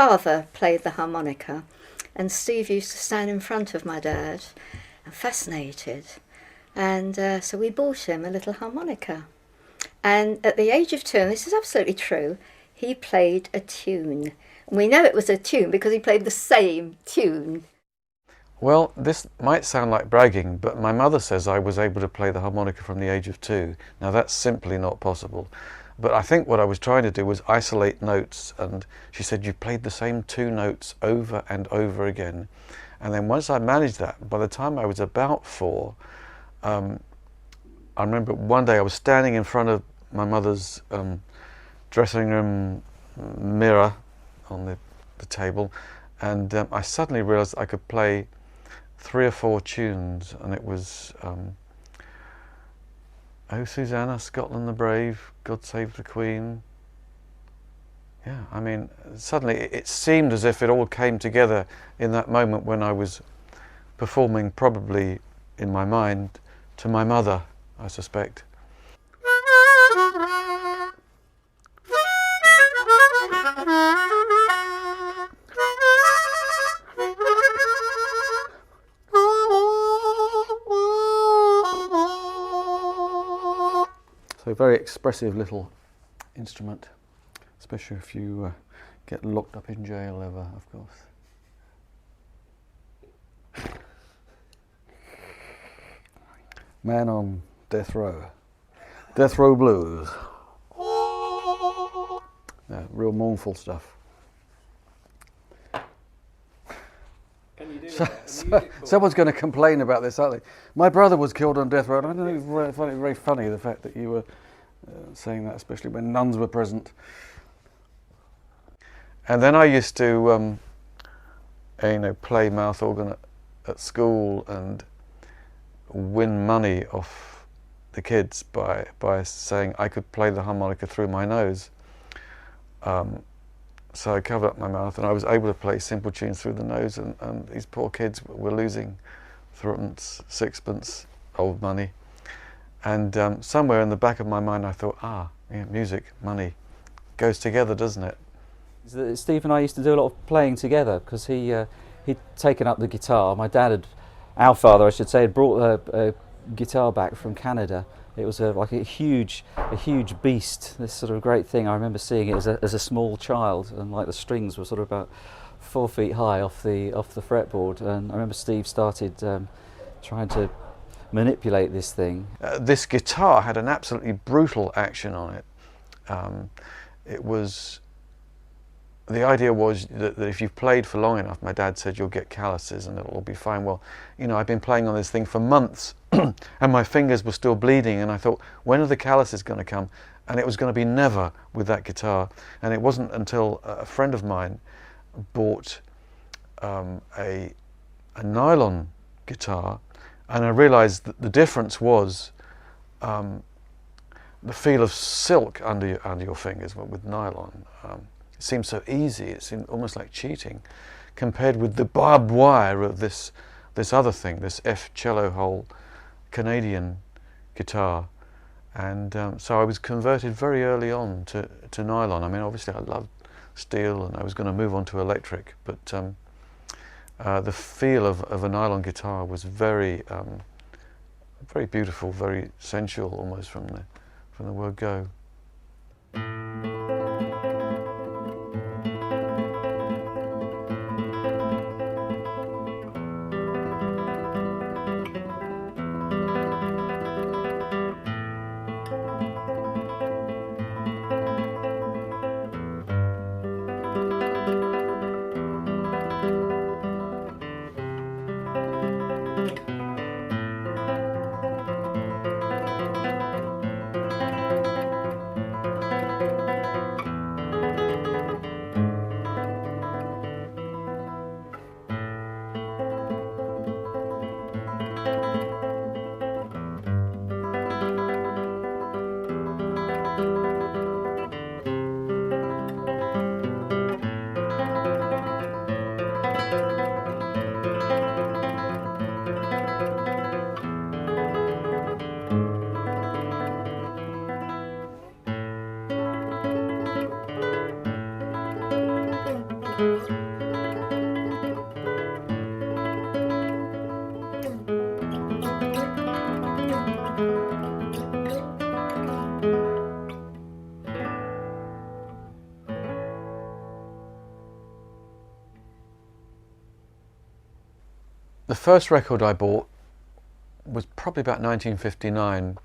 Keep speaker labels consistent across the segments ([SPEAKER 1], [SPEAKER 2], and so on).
[SPEAKER 1] father played the harmonica, and Steve used to stand in front of my dad, fascinated. And so we bought him a little harmonica. And at the age of 2, and this is absolutely true, he played a tune. And we know it was a tune because he played the same tune.
[SPEAKER 2] Well, this might sound like bragging, but my mother says I was able to play the harmonica from the age of 2. Now that's simply not possible. But I think what I was trying to do was isolate notes, and she said, you played the same 2 notes over and over again. And then once I managed that, by the time I was about 4, I remember one day I was standing in front of my mother's dressing room mirror on the table, and I suddenly realised I could play 3 or 4 tunes, and it was Oh Susanna, Scotland the Brave, God Save the Queen. Yeah, I mean, suddenly it seemed as if it all came together in that moment when I was performing, probably in my mind, to my mother, I suspect. So very expressive little instrument, especially if you get locked up in jail ever, of course. Man on death row. Death row blues. Yeah, real mournful stuff.
[SPEAKER 3] Can you do that?
[SPEAKER 2] Someone's going to complain about this, aren't they? My brother was killed on death row. And I know it's very funny the fact that you were saying that, especially when nuns were present. And then I used to, play mouth organ at school and win money off the kids by saying I could play the harmonica through my nose. So I covered up my mouth and I was able to play simple tunes through the nose, and these poor kids were losing 3pence, 6pence, old money. And somewhere in the back of my mind I thought, music, money, goes together, doesn't it?
[SPEAKER 3] Steve and I used to do a lot of playing together because he'd taken up the guitar. Our father, I should say, had brought a guitar back from Canada. It was like a huge beast, this sort of great thing. I remember seeing it as a small child, and like the strings were sort of about 4 feet high off the fretboard. And I remember Steve started trying to manipulate this thing.
[SPEAKER 2] This guitar had an absolutely brutal action on it. The idea was that if you've played for long enough, my dad said, you'll get calluses and it'll all be fine. Well, I've been playing on this thing for months and my fingers were still bleeding, and I thought, when are the calluses going to come? And it was going to be never with that guitar. And it wasn't until a friend of mine bought a nylon guitar, and I realized that the difference was the feel of silk under your fingers with nylon. It seems so easy, it seemed almost like cheating, compared with the barbed wire of this other thing, this F cello hole Canadian guitar. And so I was converted very early on to nylon. I mean, obviously I loved steel and I was going to move on to electric, but the feel of a nylon guitar was very beautiful, very sensual, almost from the word go. first record I bought was probably about 1959.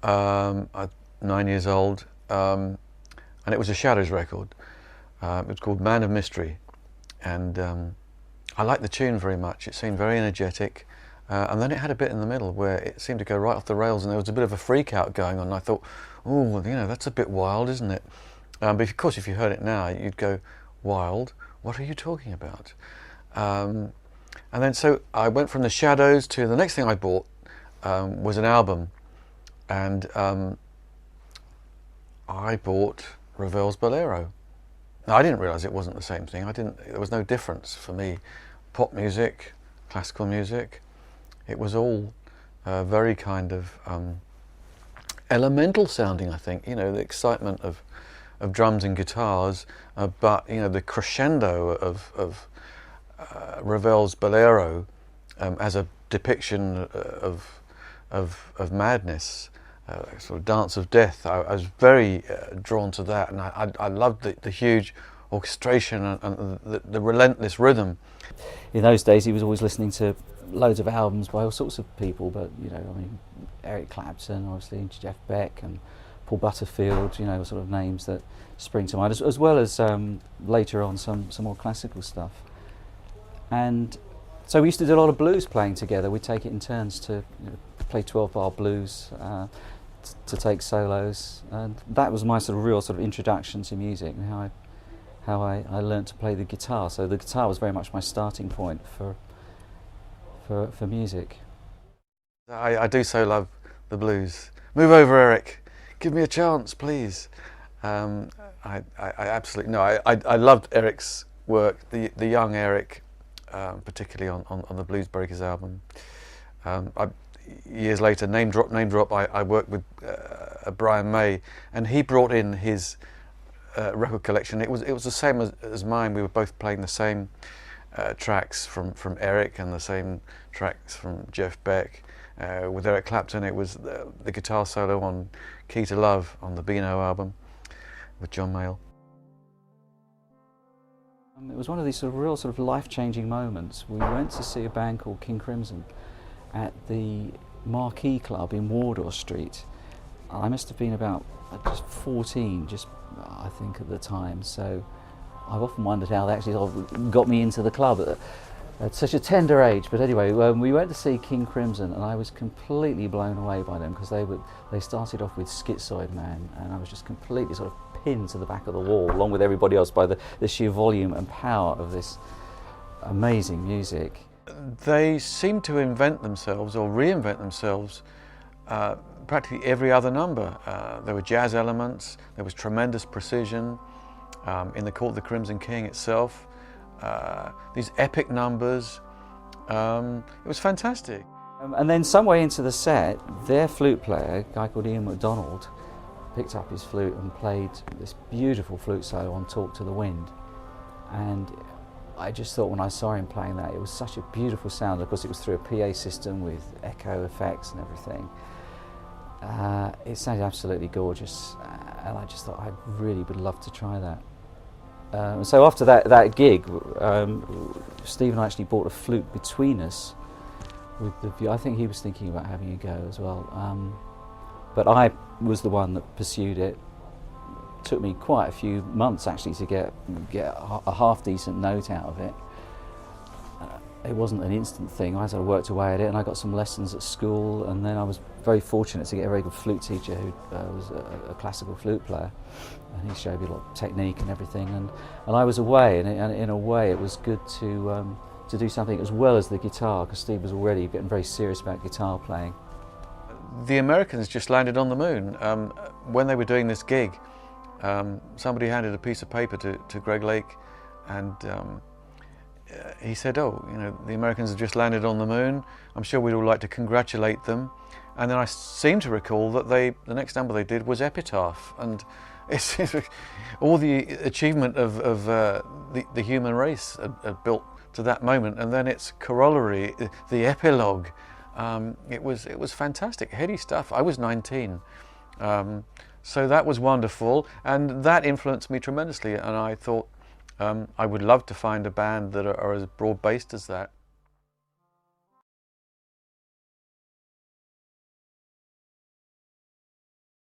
[SPEAKER 2] I was 9 years old, and it was a Shadows record. It was called Man of Mystery, and I liked the tune very much. It seemed very energetic, and then it had a bit in the middle where it seemed to go right off the rails, and there was a bit of a freak out going on. And I thought, oh, you know, that's a bit wild, isn't it? But of course, if you heard it now, you'd go, wild? What are you talking about? And then so I went from the Shadows to the next thing I bought was an album, and I bought Ravel's Bolero. Now, I didn't realise it wasn't the same thing. There was no difference for me. Pop music, classical music, it was all very kind of elemental sounding, I think. You know, the excitement of drums and guitars, but you know, the crescendo of Ravel's Bolero as a depiction of madness, sort of dance of death. I was very drawn to that, and I loved the huge orchestration and the relentless rhythm.
[SPEAKER 3] In those days, he was always listening to loads of albums by all sorts of people, but you know, I mean, Eric Clapton, obviously, Jeff Beck, and Paul Butterfield. You know, sort of names that spring to mind, as well as later on some more classical stuff. And so we used to do a lot of blues playing together. We'd take it in turns to play 12-bar blues, to take solos, and that was my sort of real sort of introduction to music and how I learned to play the guitar. So the guitar was very much my starting point for music.
[SPEAKER 2] I do so love the blues. Move over, Eric. Give me a chance, please. I absolutely no. I loved Eric's work. The young Eric, particularly on the Blues Breakers album. Years later, name drop, I worked with Brian May, and he brought in his record collection. It was the same as mine. We were both playing the same tracks from Eric and the same tracks from Jeff Beck. With Eric Clapton, it was the guitar solo on Key to Love on the Beano album with John Mayall.
[SPEAKER 3] It was one of these sort of real sort of life-changing moments. We went to see a band called King Crimson at the Marquee Club in Wardour Street. I must have been about just 14, I think, at the time. So I've often wondered how they actually sort of got me into the club at such a tender age. But anyway, we went to see King Crimson, and I was completely blown away by them, because they started off with Schizoid Man, and I was just completely sort of pinned to the back of the wall, along with everybody else, by the sheer volume and power of this amazing music.
[SPEAKER 2] They seem to invent themselves or reinvent themselves practically every other number. There were jazz elements, there was tremendous precision in the Court of the Crimson King itself, these epic numbers. It was fantastic.
[SPEAKER 3] And then some way into the set, their flute player, a guy called Ian MacDonald, picked up his flute and played this beautiful flute solo on Talk to the Wind. And I just thought, when I saw him playing that, it was such a beautiful sound. Of course, it was through a PA system with echo effects and everything. It sounded absolutely gorgeous, and I just thought I really would love to try that. So after that gig, Steve and I actually bought a flute between us with the view. I think he was thinking about having a go as well, but I was the one that pursued it. Took me quite a few months actually to get a half decent note out of it. It wasn't an instant thing. I sort of worked away at it, and I got some lessons at school, and then I was very fortunate to get a very good flute teacher who was a classical flute player, and he showed me a lot of technique and everything, and I was away, and in a way it was good to do something as well as the guitar, because Steve was already getting very serious about guitar playing.
[SPEAKER 2] The Americans just landed on the moon. When they were doing this gig, somebody handed a piece of paper to Greg Lake, and he said, "Oh, you know, the Americans have just landed on the moon. I'm sure we'd all like to congratulate them." And then I seem to recall that the next number they did was Epitaph, and it's all the achievement of the human race had built to that moment, and then its corollary, the epilogue. It was fantastic, heady stuff. I was 19. So that was wonderful, and that influenced me tremendously, and I thought I would love to find a band that are as broad-based as that.